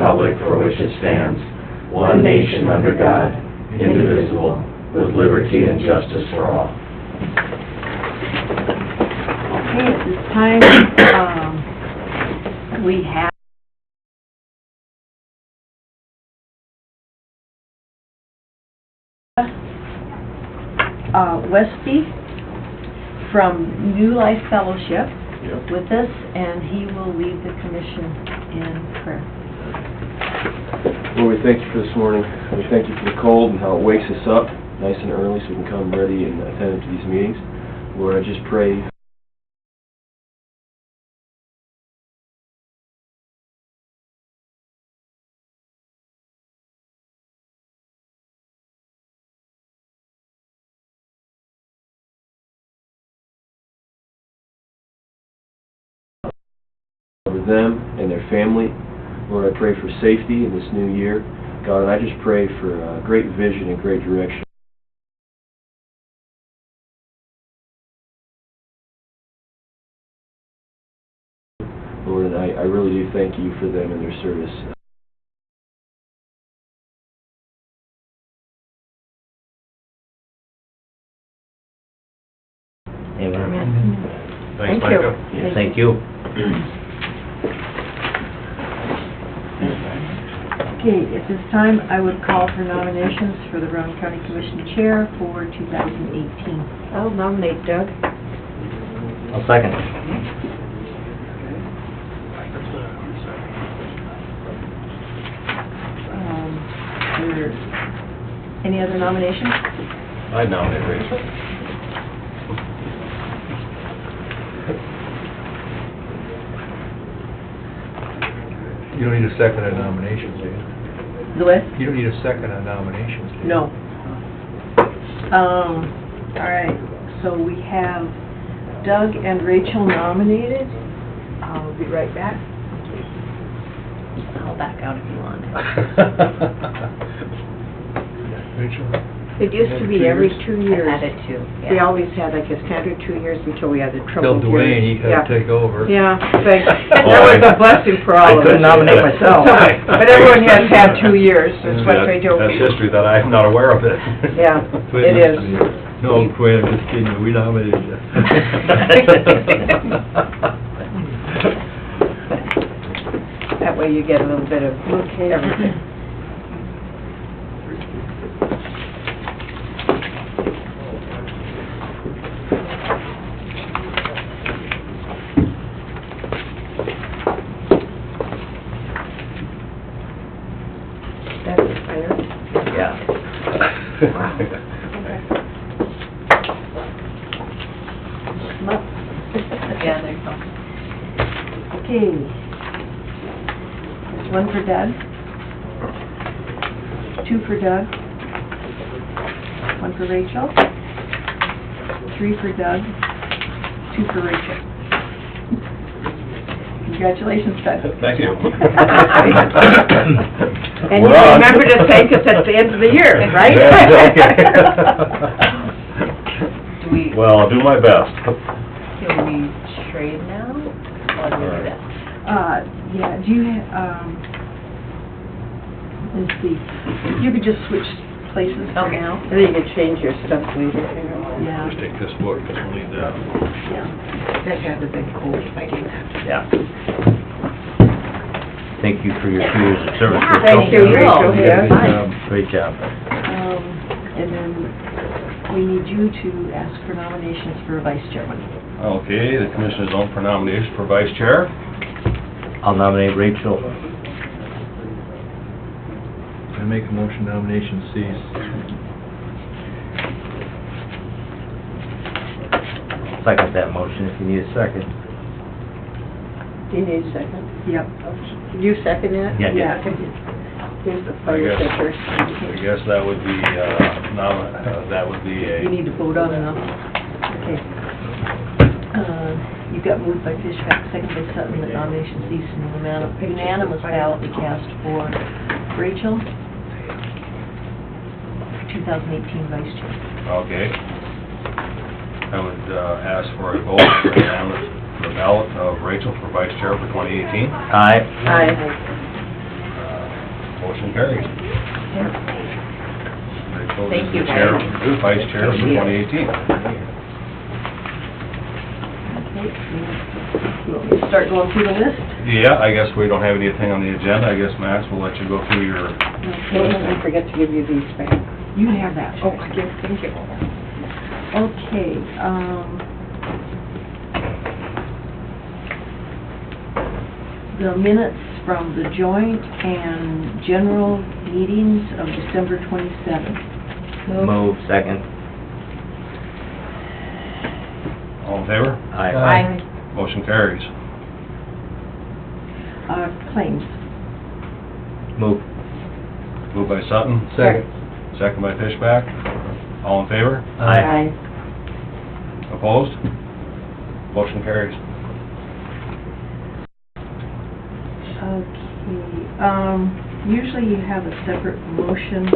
republic for which it stands, one nation under God, indivisible, with liberty and justice for all. Okay, at this time, we have Westy from New Life Fellowship with us, and he will lead the commission in prayer. Lord, we thank you for this morning. We thank you for the cold and how it wakes us up nice and early so we can come ready and attentive to these meetings. Lord, I just pray for them and their family. Lord, I pray for safety in this new year. God, and I just pray for great vision and great direction. Lord, and I really do thank you for them and their service. Amen. Thank you. Yes, thank you. Okay, at this time, I would call for nominations for the Rowan County Commission Chair for 2018. I'll nominate Doug. I'll second. Are there any other nominations? I nominate Rachel. You don't need a second on nominations, do you? The what? You don't need a second on nominations, do you? No. All right, so we have Doug and Rachel nominated. I'll be right back. I'll back out if you want. Rachel? It used to be every 2 years. I had it too, We yeah. always had like a standard 2 years until we had the Tell trouble. Dwayne he had to take over. Yeah, thanks. That was a blessing for all of us. I couldn't nominate myself. But everyone has had 2 years, that's what they do. That's history that I'm not aware of it. Yeah, Quinn it used is. to be. No, Quinn, I'm just kidding, we nominated you. That way you get a little bit of everything. That's expired. Yeah. Yeah, there you go. Okay. There's one for Doug. Two for Doug. One for Rachel. Three for Doug. Two for Rachel. Congratulations, Doug. Thank you. And you remember to thank us at the end of the year, right? Do we, Well, I'll do my best. can we trade now? Or do we do that? Yeah, do you, let's see, you could just switch places for Okay. now. And then you can change your stuff later. Yeah, Just take this book, just leave that. yeah. That had been cool if I did that. Yeah. Thank you for your 2 years of service. Yeah, Rachel. thank you, Rachel. You did a Yeah. good job. Great job. And then we need you to ask for nominations for vice chairman. Okay, the commission is on for nomination for vice chair. I'll nominate Rachel. I make a motion nomination cease. Second that motion if you need a second. Do you need a second? Yep. Did you second it? Yeah, Yeah. Here's the I fire guess- sticker. I guess that would be, that would be You a, need to vote on them. Okay. You got moved by Fishback, second by Sutton, that nomination cease and unanimous ballot be cast for Rachel, 2018 vice chair. okay. I would, ask for a vote for unanimous, for the ballot of Rachel for vice chair for 2018. Aye. Aye. Motion carries. Thank you, Chair, guys. Vice Chair for 2018. Okay, you want me to start going through the list? Yeah, I guess we don't have anything on the agenda. I guess, Max, we'll let you go through your... I forget to give you these back. You have that. Oh, yes, thank you. Okay, the minutes from the joint and general meetings of December 27th. Move, second. All in favor? Aye. Motion carries. Claims. Move. Moved by Sutton, Second. second by Fishback. All in favor? Aye. Opposed? Motion carries. Okay, usually you have a separate motion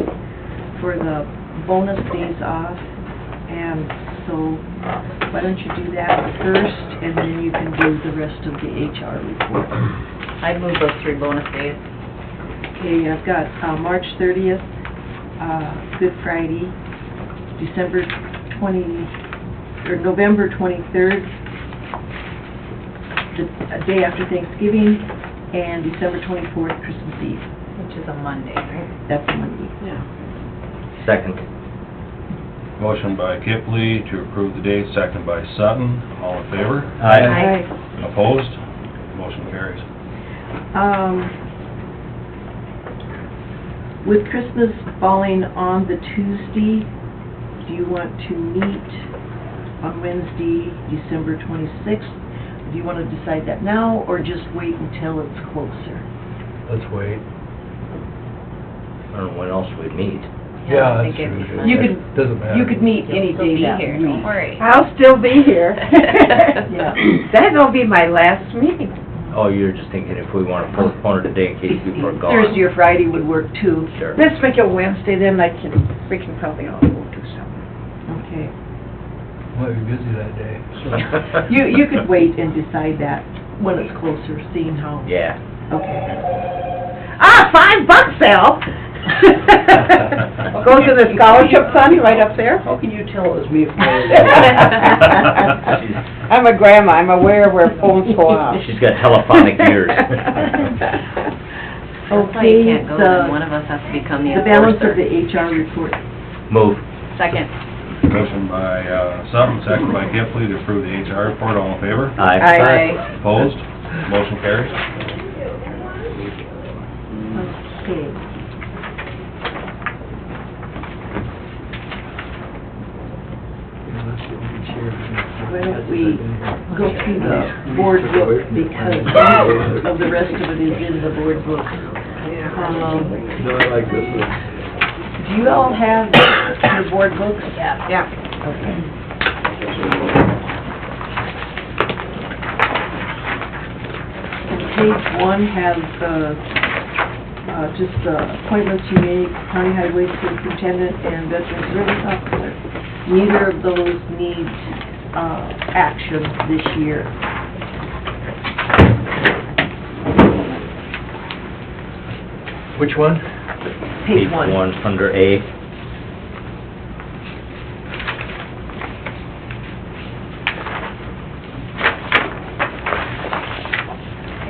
for the bonus days off, and so why don't you do that first, and then you can do the rest of the HR report. I moved those 3 bonus days. Okay, I've got, March 30th, Good Friday, November 23rd, the day after Thanksgiving, and December 24th, Christmas Eve. Which is a Monday, right? That's a Monday. Yeah. Second. Motion by Kipley to approve the date, second by Sutton. All in favor? Aye. Opposed? Motion carries. With Christmas falling on the Tuesday, do you want to meet on Wednesday, December 26th? Do you want to decide that now, or just wait until it's closer? Let's wait. I don't know when else we'd meet. Yeah, I that's think true. it's You could, Doesn't matter. you could meet any You'll day be that here, week. don't worry. I'll still be here. Yeah. That'll be my last meeting. Oh, you're just thinking if we want to postpone it a day in case people are gone. Thursday or Friday would work too. Sure. Let's make it Wednesday, then we can probably all go do something. Okay. Might be busy that day. You could wait and decide that when it's closer, seeing how, Yeah. okay. $5, Al! Go to the scholarship fund right up there. How can you tell it was me? I'm a grandma, I'm aware where phones go off. She's got telephonic ears. That's why you can't go, then one of us has to become the The balance of enforcer. the HR report. Move. Second. Motion by Sutton, second by Kipley to approve the HR report. All in favor? Aye. Aye. Opposed? Motion carries. Okay. Why don't we go through the board book, because most of the rest of it is in the board book. No, I like this one. Do you all have your board books? Yeah. Okay. Page 1 has just the appointments you make, county highway superintendent and veteran service officer. Neither of those need action this year. Which one? Page 1. Under A.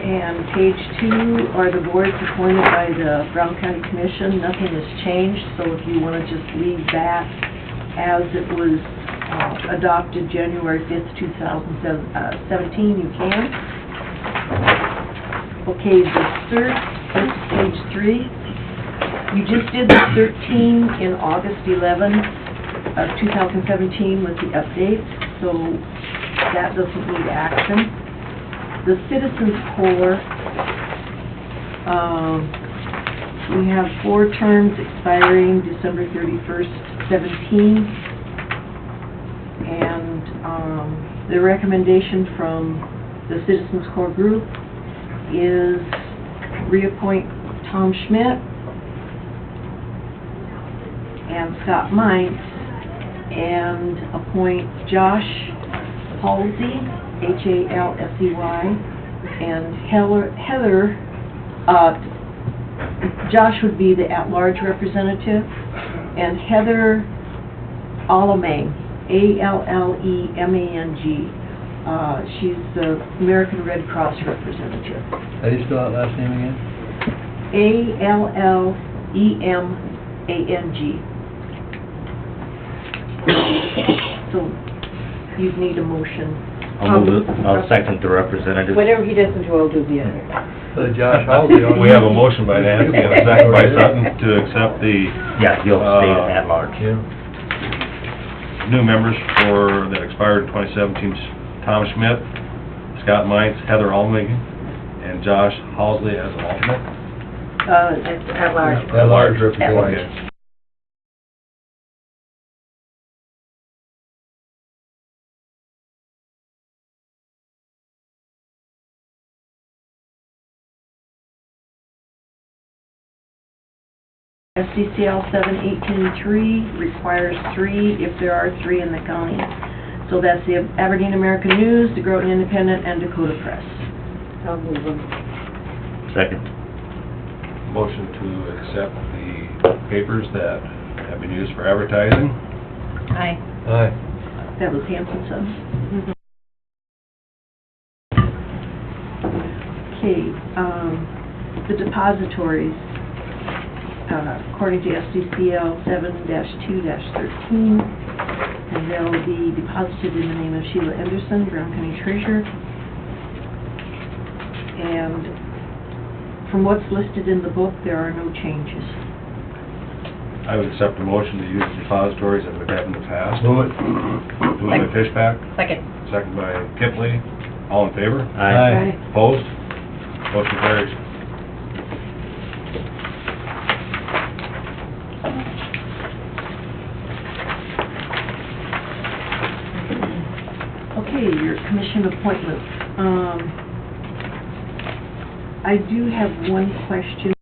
And page 2 are the boards appointed by the Brown County Commission. Nothing has changed, so if you want to just leave that as it was adopted January 5th, 2017, you can. Okay, the cert, this is page 3. You just did the 13 in August 11 of 2017 with the updates, so that doesn't need action. The Citizens Corps, we have 4 terms expiring December 31st, 17. And the recommendation from the Citizens Corps group is reappoint Tom Schmidt and Scott Mines, and appoint Josh Halsey, Halsey, and Heather Josh would be the at-large representative, and Heather Allemang, Allemang, she's the American Red Cross representative. How do you spell that last name again? Allemang. So, you'd need a motion. I'll move it, I'll second the representative. Whatever he doesn't do, I'll do the other. Josh Halsey. We have a motion by Nancy and a second by Sutton to accept the Yeah, you'll stay at large. Yeah. new members that expired in 2017, Tom Schmidt, Scott Meintz, Heather Almig, and Josh Halsey as an alternate. At large. At large representative. Okay. SCCL 718-3 requires 3 if there are 3 in the county. So that's the Aberdeen American News, the Groton Independent, and Dakota Press. I'll move them. Second. Motion to accept the papers that have been used for advertising. Aye. Aye. That was Hanson Sons. Okay, the depositories, according to SCCL 7-2-13, and they'll be deposited in the name of Sheila Anderson, Brown County Treasurer. And from what's listed in the book, there are no changes. I would accept a motion to use the depositories as we've had in the past. Move it. Moved by Fishback, Second. second by Kipley. All in favor? Aye. Opposed? Motion carries. Okay, your commission appointments. I do have one question.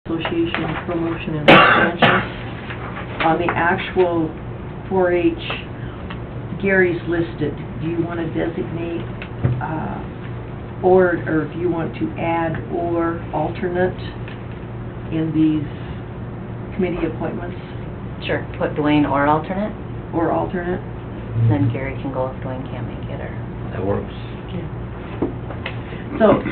Association Promotion and Expansion. On the actual 4-H, Gary's listed. Do you want to designate, or if you want to add or alternate in these committee appointments, Sure, put Dwayne or alternate, or alternate? then Gary can go if Dwayne can't make it, or... That works. So,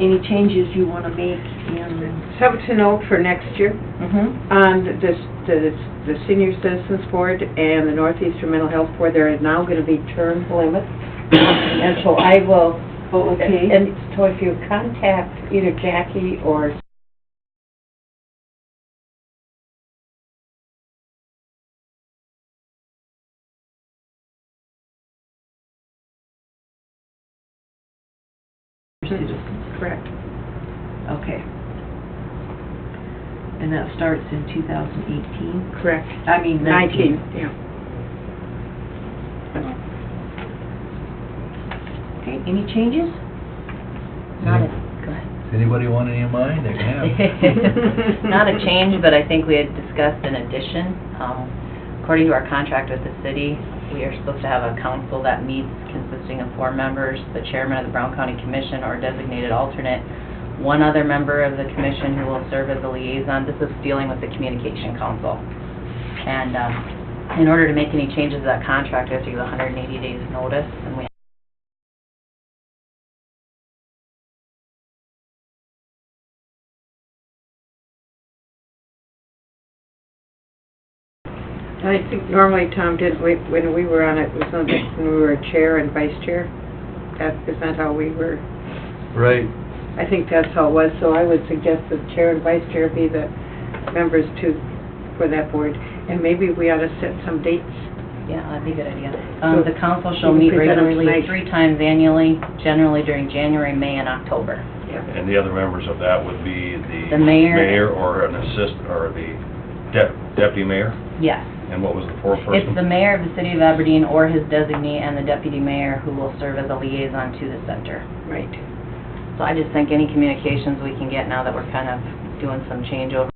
any changes you want to make in? Something to note for next year, Mm-hmm. on the Senior Citizens Board and the Northeastern Mental Health Board, there are now going to be term limits. And so I will, Oh, okay. and so if you contact either Jackie or Citizens. correct. Okay. And that starts in 2018? Correct. I mean 19. Yeah. Okay, any changes? Not a, go ahead. Does anybody want any of mine? They can have. Not a change, but I think we had discussed an addition. According to our contract with the city, we are supposed to have a council that meets consisting of 4 members, the chairman of the Brown County Commission or designated alternate, 1 other member of the commission who will serve as a liaison. This is dealing with the communication council. And in order to make any changes to that contract, we have to give 180 days notice, and we I think normally Tom did, when we were on it, was when we were chair and vice chair. Is that how we were? Right. I think that's how it was, so I would suggest that chair and vice chair be the members too, for that board. And maybe we ought to set some dates. Yeah, that'd be a good idea. So The council shall you meet can present them regularly tonight. 3 times annually, generally during January, May, and October. Yeah. And the other members of that would be The mayor. mayor or an assistant, or the deputy mayor? Yes. And what was the 4th It's person? the mayor of the city of Aberdeen or his designee and the deputy mayor who will serve as a liaison to the center. Right. So I just think any communications we can get now that we're kind of doing some changeover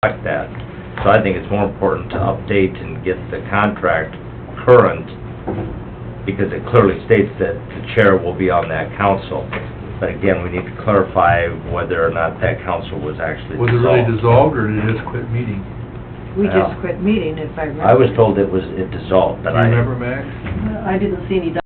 reflect that. So I think it's more important to update and get the contract current, because it clearly states that the chair will be on that council. But again, we need to clarify whether or not that council was actually Was it really dissolved, or did it just quit meeting? We Yeah. just quit meeting, if I remember. I was told it dissolved, Do but you I... remember, Max? I didn't see any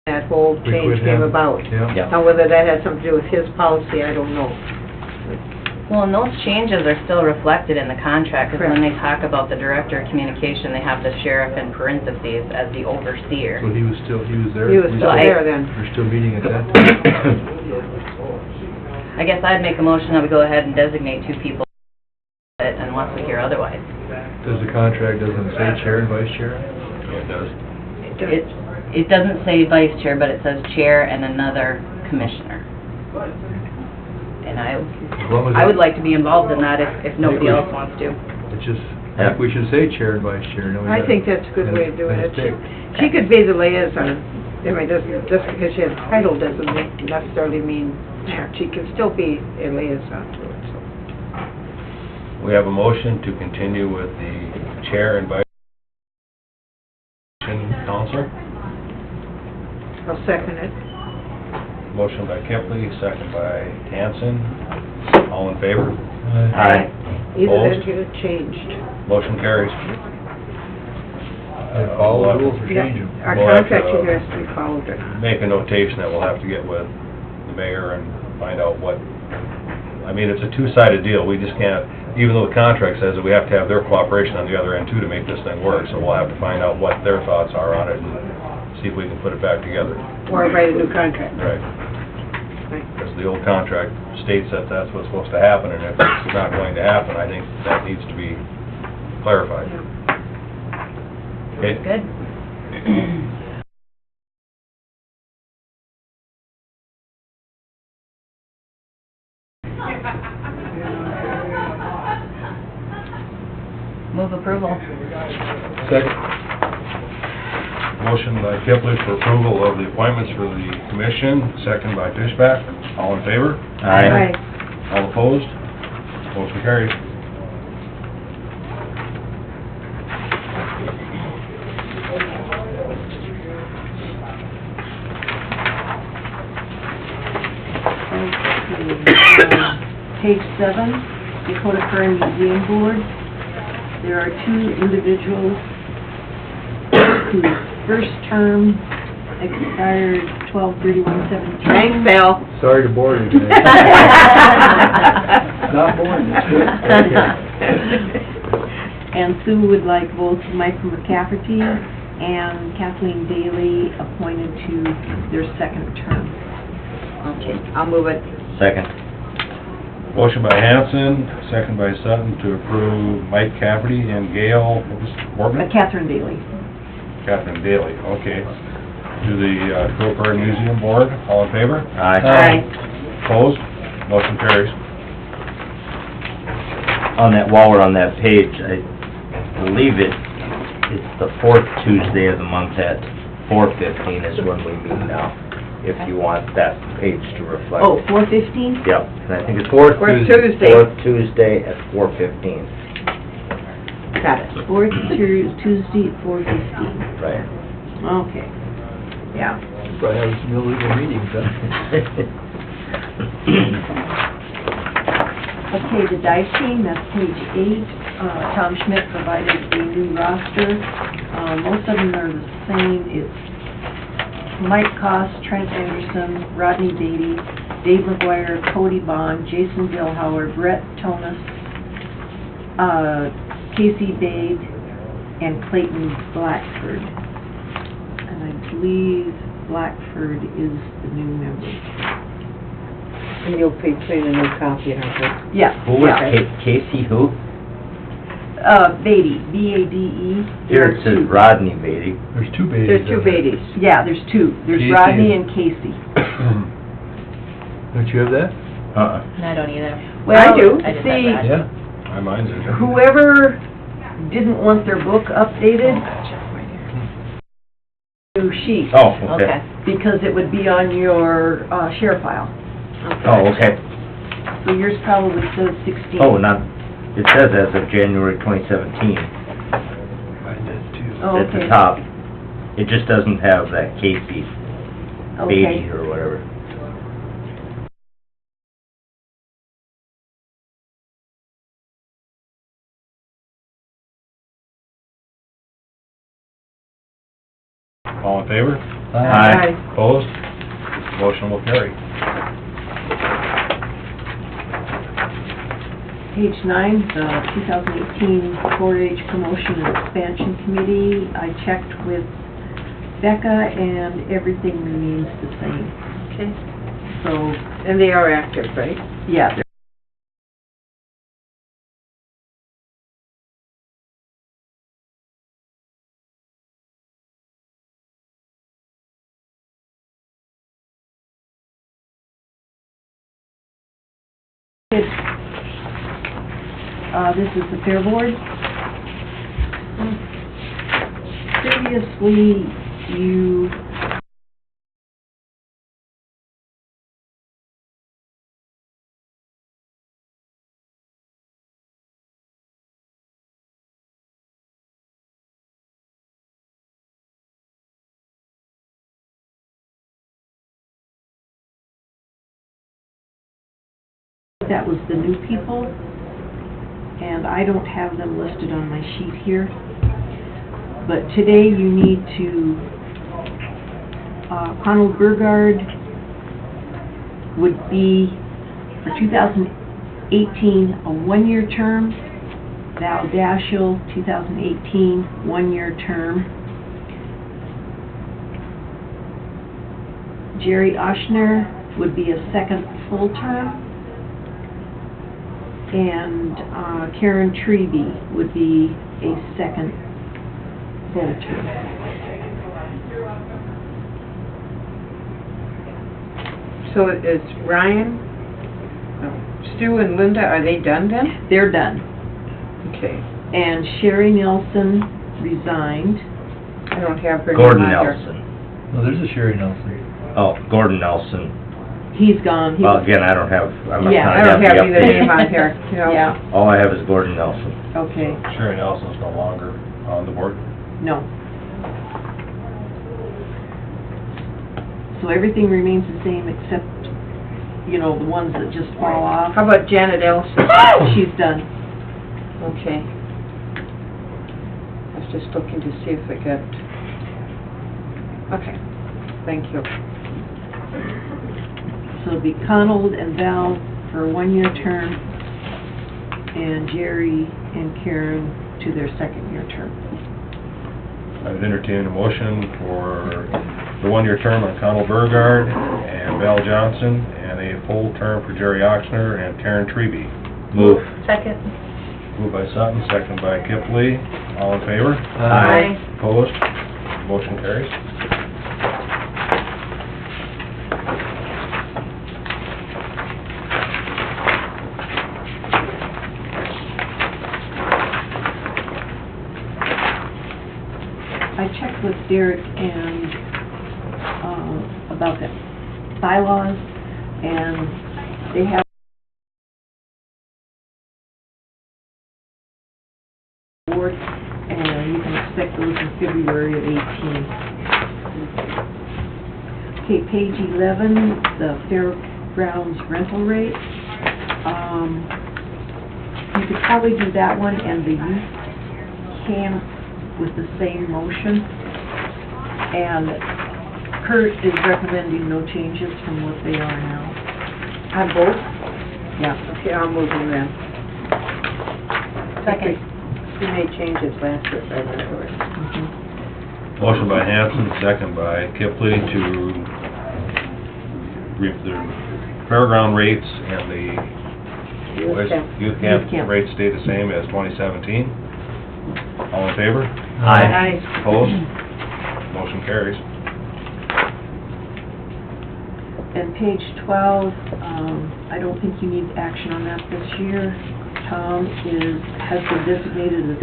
That whole We change quit came him. about. Yeah. Yeah. Now, whether that had something to do with his policy, I don't know. Well, and those changes are still reflected in the contract, because when they Correct. talk about the director of communication, they have the sheriff in parentheses as the overseer. So he was there? He was We still I- there then. We're still meeting at that time? I guess I'd make a motion that we go ahead and designate 2 people unless we hear otherwise. Does the contract, doesn't say chair and vice chair? It does. It doesn't say vice chair, but it says chair and another commissioner. And As long as I would it- like to be involved in that if nobody else wants to. It's just, I think we should say chair and vice chair. No, we I gotta- think that's a good way of doing then it. it's big. She could be the liaison. I mean, just because she has a title doesn't necessarily mean that. She can still be a liaison to it, so. We have a motion to continue with the chair and vice council. I'll second it. Motion by Kepley, second by Hanson. All in favor? Aye. Either Opposed? that or get it changed. Motion carries. And follow the rules or change them. Our We'll have contract to- either has to be followed or not. Make a notation that we'll have to get with the mayor and find out what, I mean, it's a two-sided deal. We just can't, even though the contract says that we have to have their cooperation on the other end too to make this thing work. So we'll have to find out what their thoughts are on it and see if we can put it back together. Or write a new contract. Right. Right. Because the old contract states that that's what's supposed to happen, and if it's not going to happen, I think that needs to be clarified. Okay? Good. Move approval. Second. Motion by Kipling for approval of the appointments for the commission, second by Fishback. All in favor? Aye. All opposed? Motion carries. Page 7, Dakota Prairie Museum Board. There are 2 individuals whose first term expired 12/31/17. Thanks, Bill. Sorry to bore you today. Not boring, it's good. And Sue would like both Mike McCafferty and Kathleen Daly appointed to their second term. Okay, I'll move it. Second. Motion by Hanson, second by Sutton to approve Mike Cafferty and Gail, what was Boardman? Catherine Daly. Catherine Daly, okay. To the Dakota Prairie Museum Board, all in favor? Aye. Opposed? Motion carries. On that, while we're on that page, I believe it's the 4th Tuesday of the month at 4:15 is when we meet now, if you want that page to reflect. Oh, 4:15? Yep, and I think it's fourth Tuesday. Fourth Tuesday at 4:15. Got it. Fourth Tuesday at 4:15. Right. Okay. Yeah. Probably have some illegal meetings, huh? Okay, the dice team, that's page 8. Tom Schmidt provided a new roster. Most of them are the same. It's Mike Koss, Trent Anderson, Rodney Beatty, Dave McGuire, Cody Bond, Jason Billhauer, Brett Tonis, Casey Bade, and Clayton Blackford. And I believe Blackford is the new member. And you'll be putting a new copy in our book. Yeah. Who was yeah. Casey who? Beatty, B-A-D-E. Here it says Rodney Beatty. There's 2 babies. There's 2 Beatties. Yeah, there's 2. There's Casey Rodney and- and Casey. Don't you have that? Uh-uh. I don't either. Well, I do. I just see, have that. Yeah. Mine's in here. whoever didn't want their book updated, new sheet. Oh, Okay. okay. Because it would be on your, share file. Oh, okay. So yours probably says 16. Oh, not, it says as of January 2017 I did too. Oh, at the okay. top. It just doesn't have that Casey Okay. Beatty or whatever. All in favor? Aye. Opposed? Motion will carry. Page 9, the 2018 4-H Promotion and Expansion Committee. I checked with Becca and everything remains the same. Okay. So, And they are active, right? yeah, this is the Fair Board. Previously, you that was the new people, and I don't have them listed on my sheet here. But today you need to, Arnold Burgard would be, for 2018, a one-year term. Val Daschel, 2018, one-year term. Jerry Oshner would be a second full term. And Karen Treby would be a second full term. So it's Ryan, Stu and Linda, are they done then? They're done. Okay. And Sherry Nelson resigned. I don't have her name Gordon on here. Nelson. No, there's a Sherry Nelson. Oh, Gordon Nelson. He's gone. He Well, was- again, I don't have, I must Yeah, not I don't have have the either name on update. here, you know. Yeah, All I have is Gordon Nelson. okay, Sherry Nelson's no longer on the board. no. So everything remains the same except, you know, the ones that just fall off. How about Janet Ellison? She's done. Okay. I was just looking to see if it got... Okay, thank you. So it'll be Conald and Val for a one-year term, and Jerry and Karen to their second-year term. I would entertain a motion for the one-year term on Conal Burgard and Val Johnson, and a full term for Jerry Oxner and Karen Treby. Move. Second. Moved by Sutton, second by Kippley. All in favor? Aye. Opposed? Motion carries. I checked with Derek and, about the bylaws, and they have board, and you can expect those in February of 18. Okay, page 11, the fairgrounds rental rate. You could probably do that one and the youth camp with the same motion. And Kurt is recommending no changes from what they are now. On both? Yeah. Okay, I'll move them then. Second. We made changes last year, I remember. Mhm. Motion by Hanson, second by Kippley to the fairground rates and the Youth camp. youth Youth camp. camp rates stay the same as 2017. All in favor? Aye. Opposed? Motion carries. And page 12, I don't think you need action on that this year. Tom has been designated as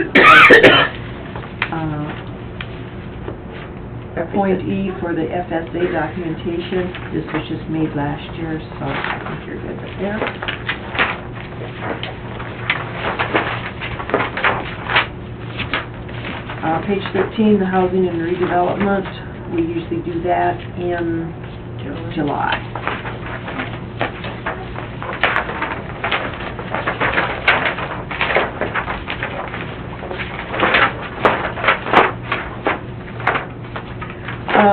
appointee for the FSA documentation. This was just made last year, so I think you're good with there. Page 13, the housing and redevelopment. We usually do that in July.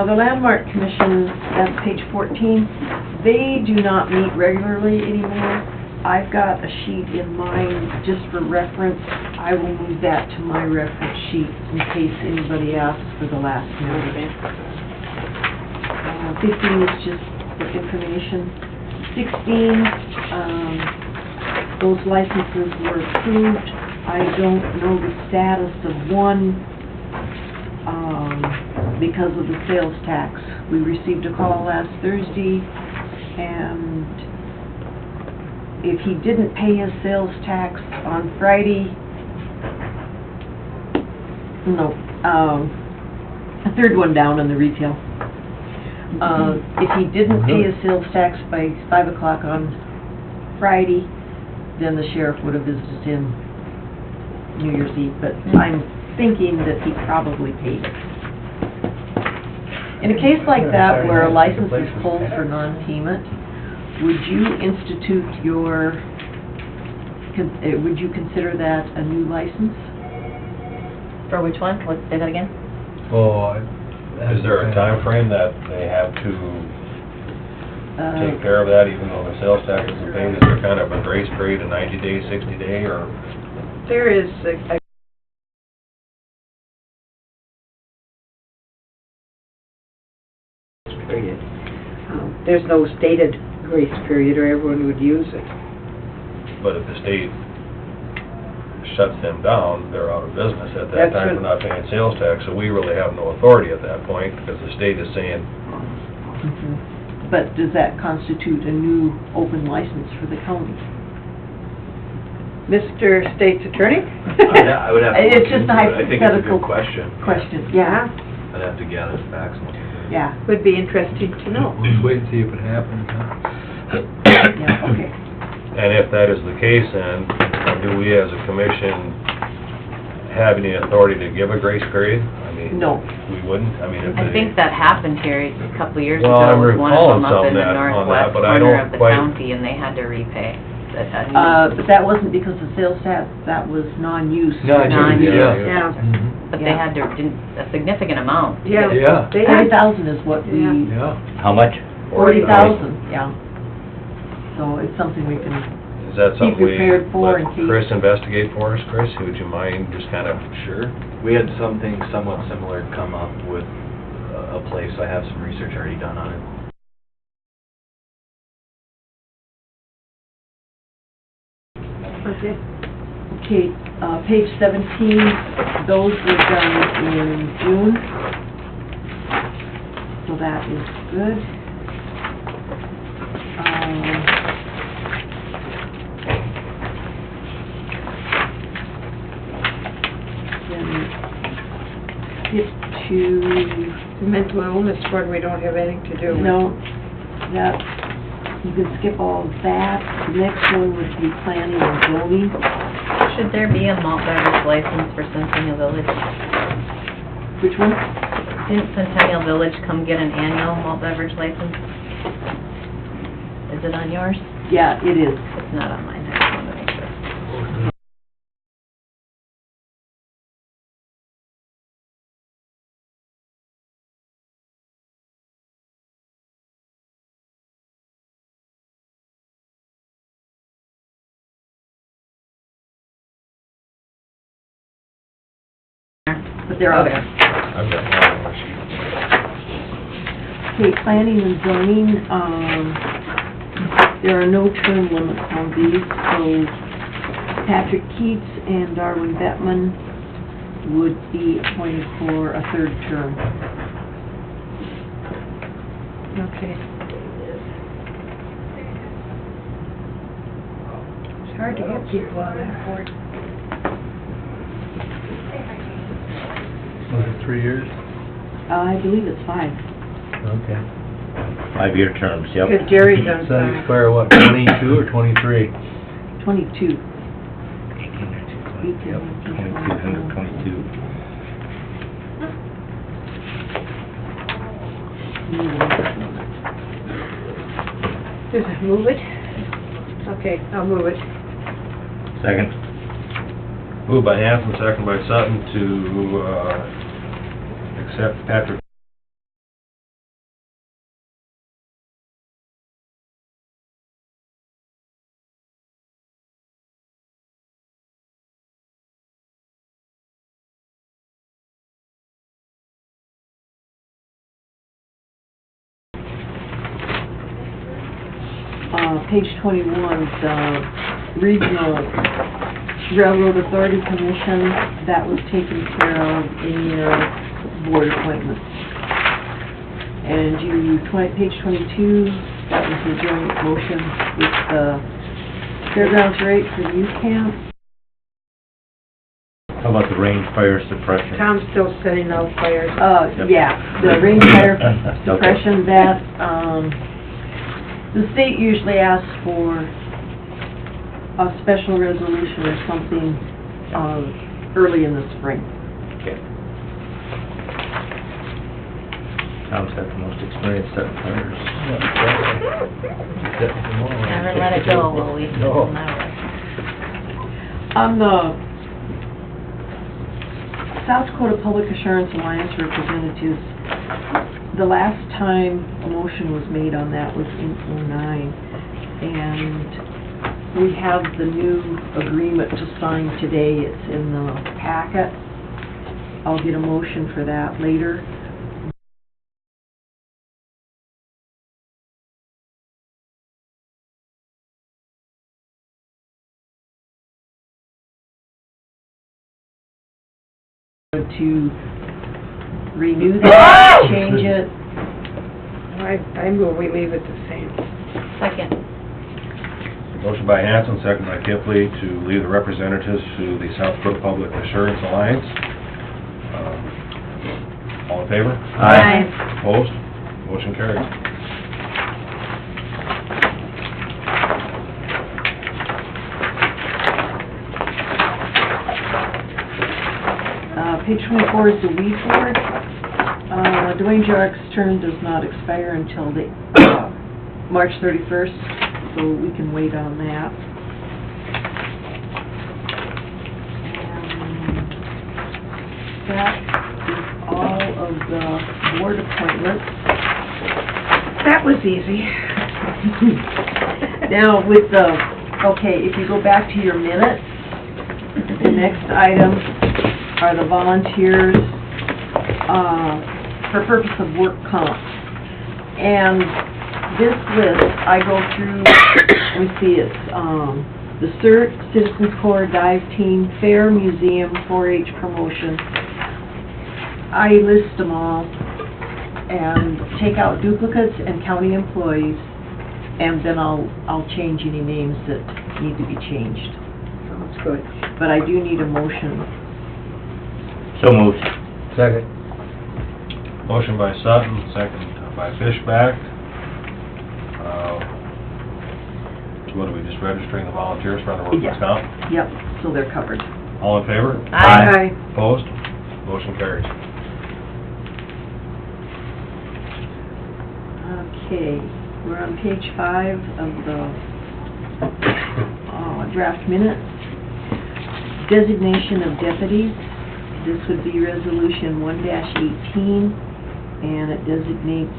The Landmark Commission, that's page 14, they do not meet regularly anymore. I've got a sheet in mind just for reference. I will move that to my reference sheet in case anybody asks for the last meeting. 15 is just for information. 16, those licenses were approved. I don't know the status of one, because of the sales tax. We received a call last Thursday, and if he didn't pay his sales tax on Friday, a third one down on the retail. If he didn't pay his sales tax by 5 o'clock on Friday, then the sheriff would have visited him New Year's Eve, but I'm thinking that he probably paid it. In a case like that, where a license is pulled for non-payment, would you institute would you consider that a new license? For which one? Let's say that again. Oh, Is there a time frame that they have to take care of that, even though the sales tax isn't paid? Is there kind of a grace period, a 90-day, 60-day, or? There is a period. There's no stated grace period, or everyone would use it. But if the state shuts them down, they're out of business at that That's time for not paying sales tax, so we really have no authority at that point, because the state is saying, But does that constitute a new open license for the county? Mr. State's Attorney? I would have to It's look just a into it. I think it's a hypothetical good question. question, yeah, I'd have to gather the facts. yeah, Would be interesting to know. Just wait and see if it happens, huh? yeah, okay. and if that is the case, then do we as a commission have any authority to give a grace period? I mean, No. we wouldn't? I mean, if I they... think that happened here a couple of years ago. Well, I'm with one of recalling them up in some the that- on that, northwest but I corner don't of the quite- county, and they had to repay. But that wasn't because of sales tax, that was non-use. Non-use, Yeah. Mhm. But they had to, a significant amount. Yeah. Yeah. They have, 40,000 is what we, Yeah. How much? 40,000, yeah. So it's something we can, Is that something Be we prepared for let in case- Chris investigate for us? Chris, would you mind just kind of... Sure. We had something somewhat similar come up with a place. I have some research already done on it. okay. okay, page 17, those were done in June. So that is good. Then skip to, Mental illness board, we don't have anything to do with. no, that, you can skip all of that. The next one would be planning and zoning. Should there be a malt beverage license for Centennial Village? Which one? Didn't Centennial Village come get an annual malt beverage license? Is it on yours? Yeah, it is. It's not on mine, I just wanted to make sure. But they're out Okay. there. I've got mine on my sheet. Okay, planning and zoning, there are no term limits on these, so Patrick Keats and Darwin Bettman would be appointed for a third term. Okay. hard to get people on that board. Was it 3 years? I believe it's 5. Okay. 5-year terms, yep. Because Jerry's on So that side. expire, what, 22 or 23? 22. 18, yep, 22, 22. Move it? Okay, I'll move it. Second? Moved by Hanson, second by Sutton to, accept Patrick Page 21, the Regional Railroad Authority Commission, that was taken care of in your board appointments. And page 22, that was the joint motion with the fairgrounds rate for the youth camp. How about the range fire suppression? Tom's still setting those fires. Yep. Yeah, the range fire suppression, that, the state usually asks for a special resolution or something, early in the spring. Okay. Tom's got the most experience setting fires. Never let it go, will we? No. Never. On the South Dakota Public Assurance Alliance representatives, the last time a motion was made on that was in '09, and we have the new agreement to sign today. It's in the packet. I'll get a motion for that later. To renew that, change it. I move we leave it the same. Second. Motion by Hanson, second by Kipley, to leave the representatives to the South Dakota Public Assurance Alliance. All in favor? Aye. Opposed? Motion carries. Page 24 is the weed board. Dwayne Jarrett's term does not expire until the, March 31st, so we can wait on that. And that is all of the board appointments. That was easy. Now, with the, okay, if you go back to your minutes, the next item are the volunteers, for purpose of work comp. And this list, I go through, let me see, it's, the CERT, Citizens Corps, Dive Team, Fair, Museum, 4-H promotion. I list them all and take out duplicates and county employees, and then I'll change any names that need to be changed. Sounds good. But I do need a motion. So moved. Second. Motion by Sutton, second by Fishback. So what, are we just registering the volunteers for the workers' comp? Yep, so they're covered. All in favor? Aye. Opposed? Motion carries. Okay, we're on page 5 of the draft minutes. Designation of deputies. This would be resolution 1-18, and it designates,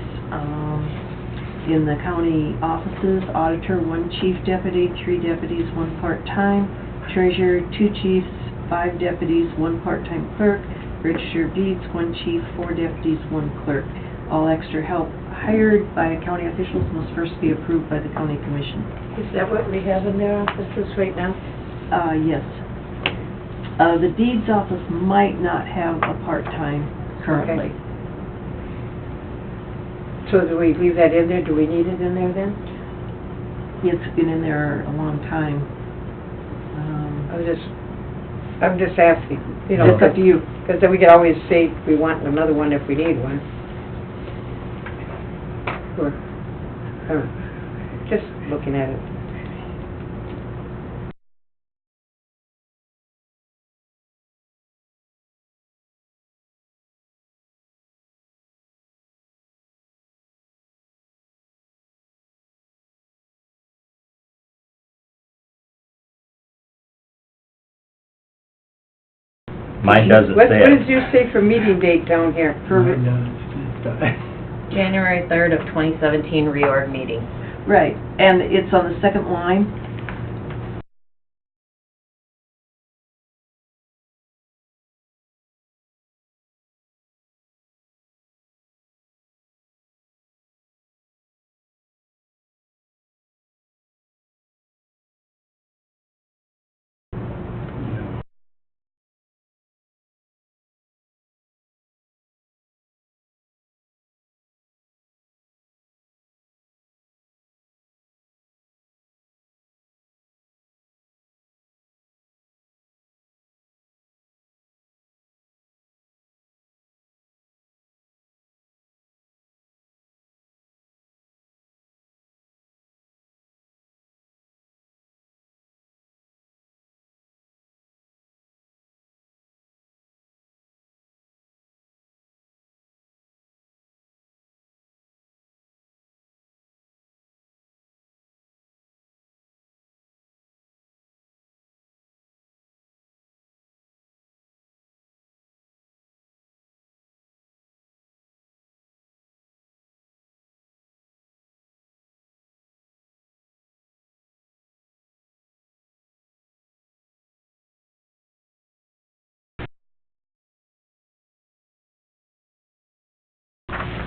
in the county offices, auditor, 1 chief deputy, 3 deputies, 1 part-time, treasurer, 2 chiefs, 5 deputies, 1 part-time clerk, register of deeds, 1 chief, 4 deputies, 1 clerk. All extra help hired by county officials must first be approved by the county commission. Is that what we have in their offices right now? Yes. The deeds office might not have a part-time currently. So do we leave that in there? Do we need it in there then? It's been in there a long time. I'm just asking, you know. It's up to you. Because then we could always say we want another one if we need one. Or, just looking at it. Mine doesn't What say does it. yours say for meeting date down here? January 3rd of 2017 reorg meeting. Right, and it's on the second line.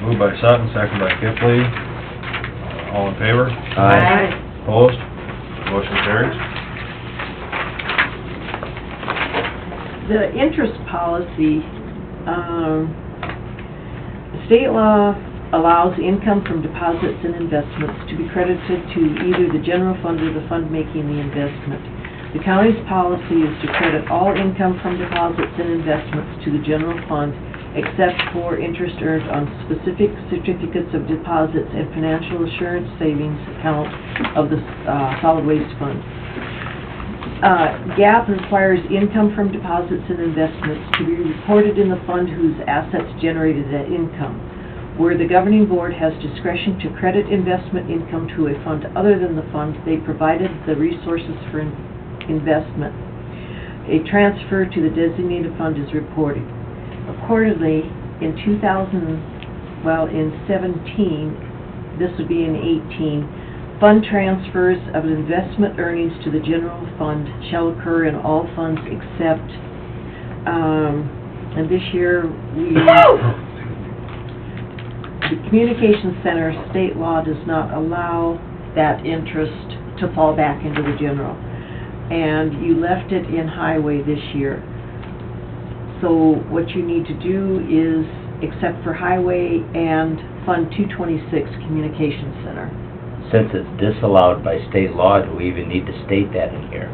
Moved by Sutton, second by Kipling. All in favor? Aye. Opposed? Motion carries. The interest policy, state law allows income from deposits and investments to be credited to either the general fund or the fund making the investment. The county's policy is to credit all income from deposits and investments to the general fund except for interest earned on specific certificates of deposits and financial assurance savings account of the solid waste fund. GAAP requires income from deposits and investments to be reported in the fund whose assets generated that income. Where the governing board has discretion to credit investment income to a fund other than the fund they provided the resources for investment, a transfer to the designated fund is reported. Accordingly, in 17, this would be in 18, fund transfers of investment earnings to the general fund shall occur in all funds except, and this year, the Communications Center, state law does not allow that interest to fall back into the general. And you left it in highway this year. So what you need to do is, except for highway and Fund 226 Communications Center. Since it's disallowed by state law, do we even need to state that in here?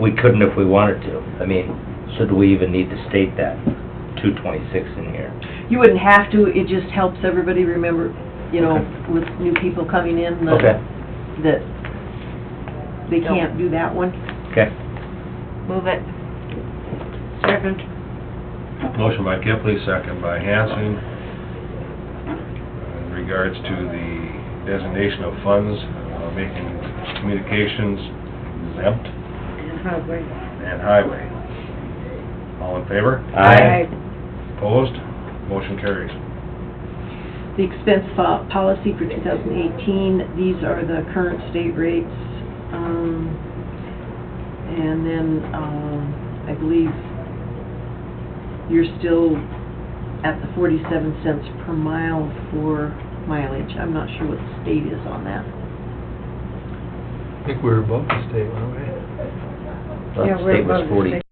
We couldn't if we wanted to. I mean, so do we even need to state that, 226 in here? You wouldn't have to, it just helps everybody remember, you know, Okay. with new people coming in, Okay, that they can't do that one. okay. Move it. Second. Motion by Kipling, second by Hanson. In regards to the designation of funds, making communications exempt and highway. All in favor? Aye. Opposed? Motion carries. The expense policy for 2018, these are the current state rates. And then, I believe you're still at the 47 cents per mile for mileage. I'm not sure what the state is on that. I think we're above the state, weren't we? Well, Yeah, the we're state was above the 40, state.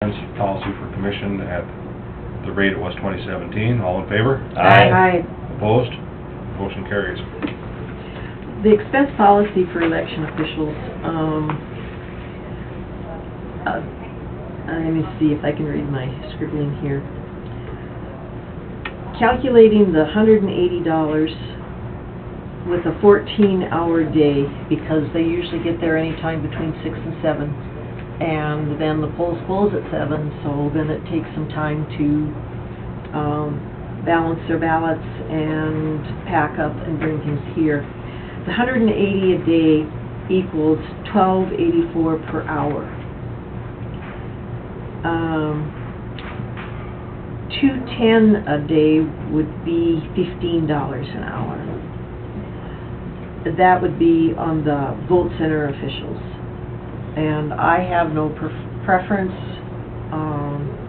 policy for commission at the rate it was 2017. All in favor? Aye. Opposed? Motion carries. The expense policy for election officials, let me see if I can read my scribbling here. Calculating the $180 with a 14-hour day, because they usually get there anytime between 6 and 7, and then the polls close at 7, so then it takes some time to balance their ballots and pack up and bring things here. The 180 a day equals $12.84 per hour. 210 a day would be $15 an hour. That would be on the vote center officials. And I have no preference,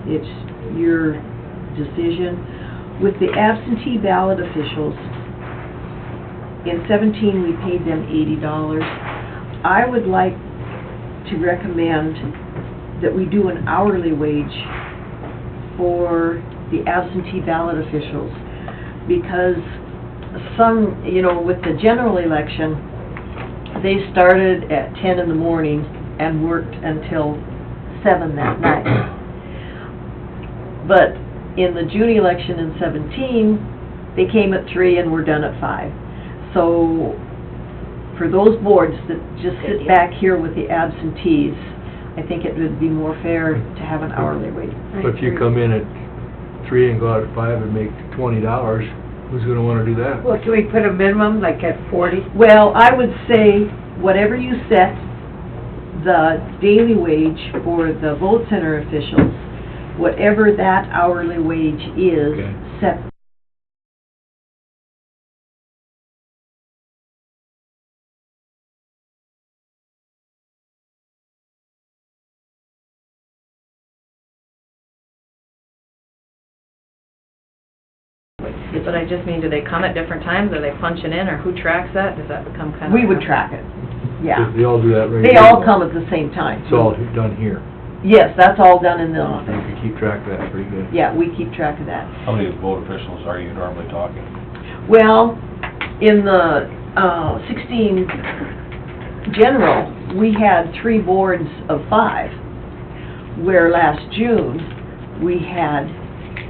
it's your decision. With the absentee ballot officials, in 17 we paid them $80. I would like to recommend that we do an hourly wage for the absentee ballot officials, because some, with the general election, they started at 10 in the morning and worked until 7 that night. But in the June election in 17, they came at 3 and were done at 5. So for those boards that just sit back here with the absentees, I think it would be more fair to have an hourly wage. But if you come in at 3 and go out at 5 and make $20, who's gonna wanna do that? Well, can we put a minimum, like at 40? Well, I would say, whatever you set the daily wage for the vote center officials, whatever that hourly wage is, Okay. set. But I just mean, do they come at different times, are they punching in, or who tracks that? Does that become kind of... We would track it, yeah. They all do that right They here. all come at the same time. It's all done here. Yes, that's all done in the You office. can keep track of that pretty good. Yeah, we keep track of that. How many vote officials are you normally talking? Well, in the 16 general, we had 3 boards of 5, where last June, we had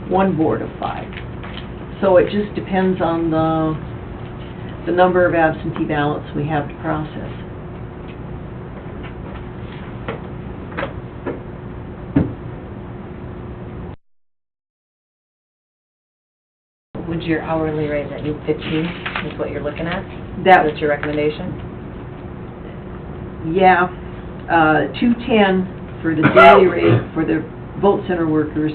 1 board of 5. So it just depends on the number of absentee ballots we have to process. Would your hourly rate, that you 15, is what you're looking at? That's your recommendation? Yeah, 210 for the daily rate for the vote center workers,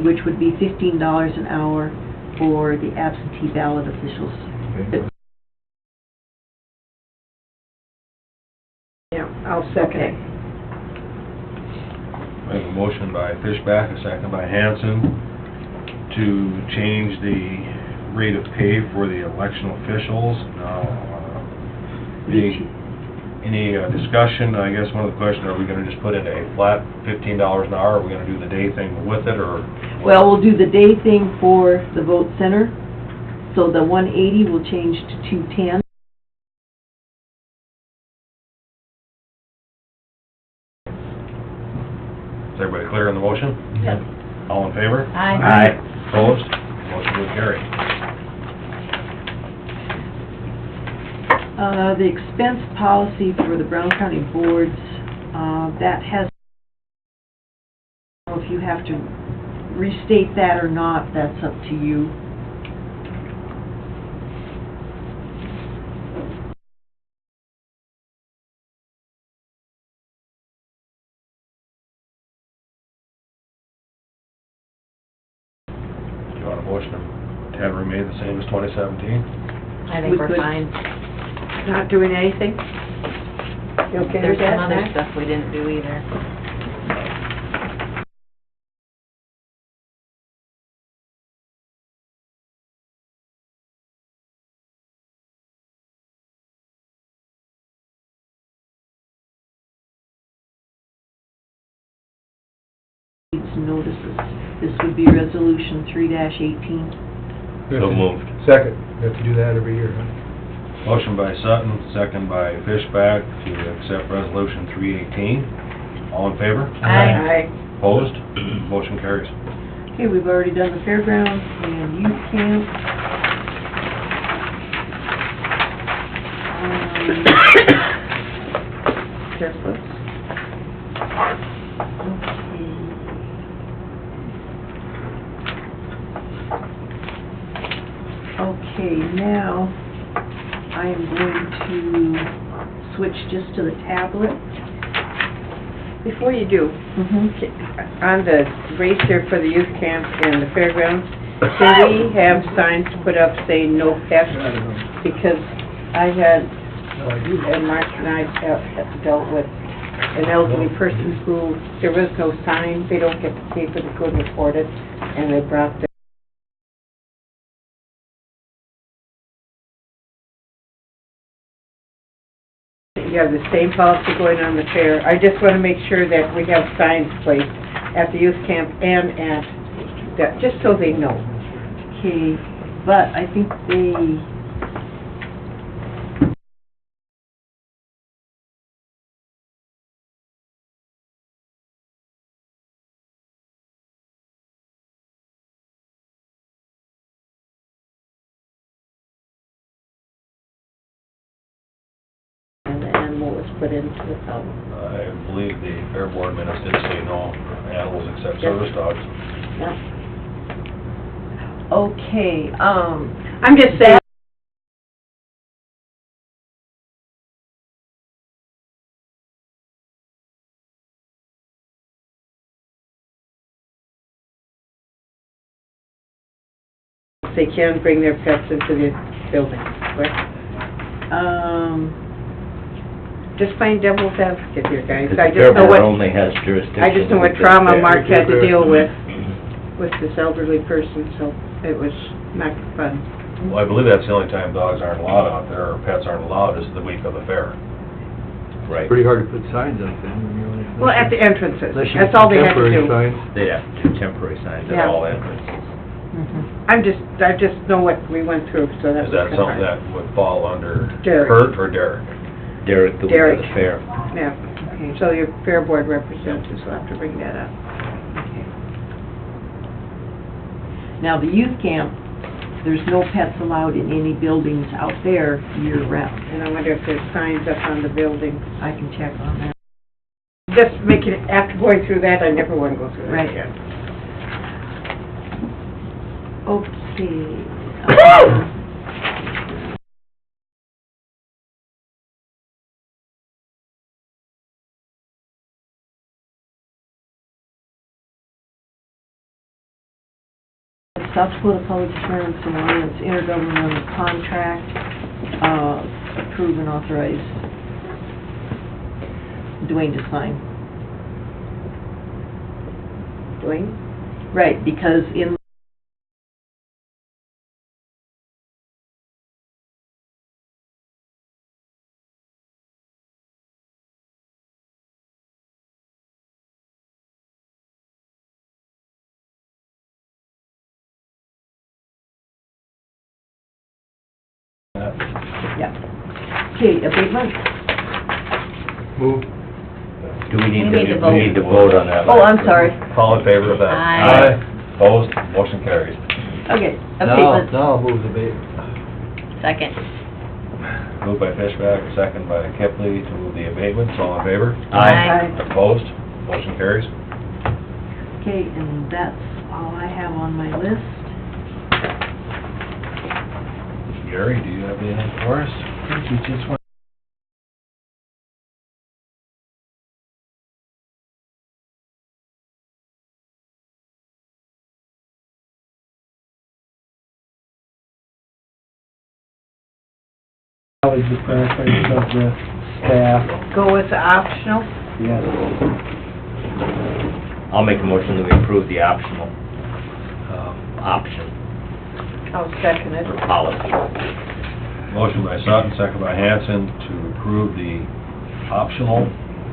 which would be $15 an hour for the absentee ballot officials. Okay. Yeah, I'll second it. I have a motion by Fishback, a second by Hanson, to change the rate of pay for the election officials. Now, any discussion? I guess one of the questions, are we gonna just put in a flat $15 an hour? Are we gonna do the day thing with it, or? Well, we'll do the day thing for the vote center, so the 180 will change to 210. Is everybody clear on the motion? Yes. All in favor? Aye. Opposed? Motion will carry. The expense policy for the Brown County boards, that has, if you have to restate that or not, that's up to you. Do you want a motion to have it remain the same as 2017? I think We we're could. fine. Not doing anything? You okay There's with that, some other Matt? stuff we didn't do either. Needs notices. This would be resolution 3-18. So moved. Second, you have to do that every year, huh? Motion by Sutton, second by Fishback to accept resolution 318. All in favor? Aye. Opposed? Motion carries. Okay, we've already done the fairgrounds and youth camp. Surplus. Okay, now I am going to switch just to the tablet. Before you do, on the racer for the youth camp and the fairgrounds, can we have signs put up saying no pets? Because I had, and Mark and I have dealt with an elderly person who, there was no sign, they don't get the paper, they couldn't afford it, and they brought the you have the same policy going on the fair. I just want to make sure that we have signs placed at the youth camp and at, that, just so they know. Okay, but I think they... And the animal was put into it. I believe the fair board minutes did say no animals except service dogs. Yeah. Okay, I'm just saying. They can bring their pets into the building, correct? Just plain devil's advocate here, guys. Because I the just know fair board what, only has jurisdiction. I just know what over the trauma fair. Mark had to deal with this elderly person, so it was not fun. Well, I believe that's the only time dogs aren't allowed out there, or pets aren't allowed, is the week of the fair. Right. Pretty hard to put signs up then, when you're only... Well, at the entrances, Unless you that's get all they had to temporary do. signs. They'd have to do temporary signs at Yeah. all entrances. I just know what we went through, so that Is was that kind of something hard. that would fall under Derek. Kurt or Derek? Derek, the week of Derek. the fair. Yeah, so your fair board representatives will have to bring that up. now the youth camp, there's no pets allowed in any buildings out there year-round. And I wonder if there's signs up on the building. I can check on that. Just making it, after going through that, I never want to go through that Right. again. Okay. South Dakota Public Assurance Alliance intergovernmental contract, approve and authorize Dwayne to sign. Dwayne? Right, because in yeah. Okay, abatement? Move. Do we need We need to vote. we need to vote on that? Oh, I'm sorry. All in favor of that? Aye. Opposed? Motion carries. Okay, Now abatement. I'll move the bait. Second. Moved by Fishback, second by Kepley to move the abatements. All in favor? Aye. Opposed? Motion carries. Okay, and that's all I have on my list. Gary, do you have anything for us? You just want Always the preference of the staff, Go with the optional? yes. I'll make a motion that we approve the optional, option I'll second it. for policy. Motion by Sutton, second by Hanson to approve the optional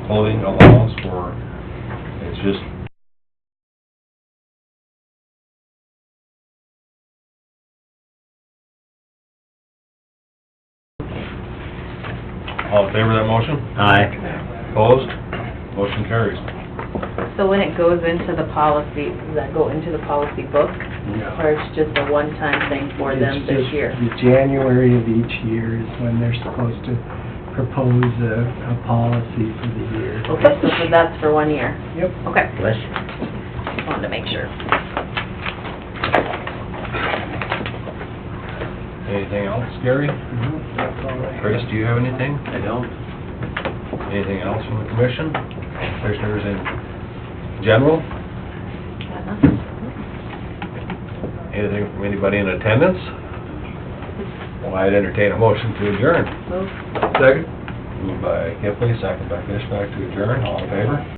clothing allowance for, it's just All in favor of that motion? Aye. Opposed? Motion carries. So when it goes into the policy, does that go into the policy book? Or it's just a one-time thing for them It's this just year? the January of each year is when they're supposed to propose a policy for the year. Okay, so that's for 1 year? Yep. Okay, Bless you. just wanted to make sure. Anything else, Gary? That's all right. Chris, do you have anything? I don't. Anything else from the commission? Commissioners in general? Got nothing? Anything from anybody in attendance? Well, I'd entertain a motion to adjourn. Move. Second. Moved by Kipling, second by Fishback to adjourn, all in favor?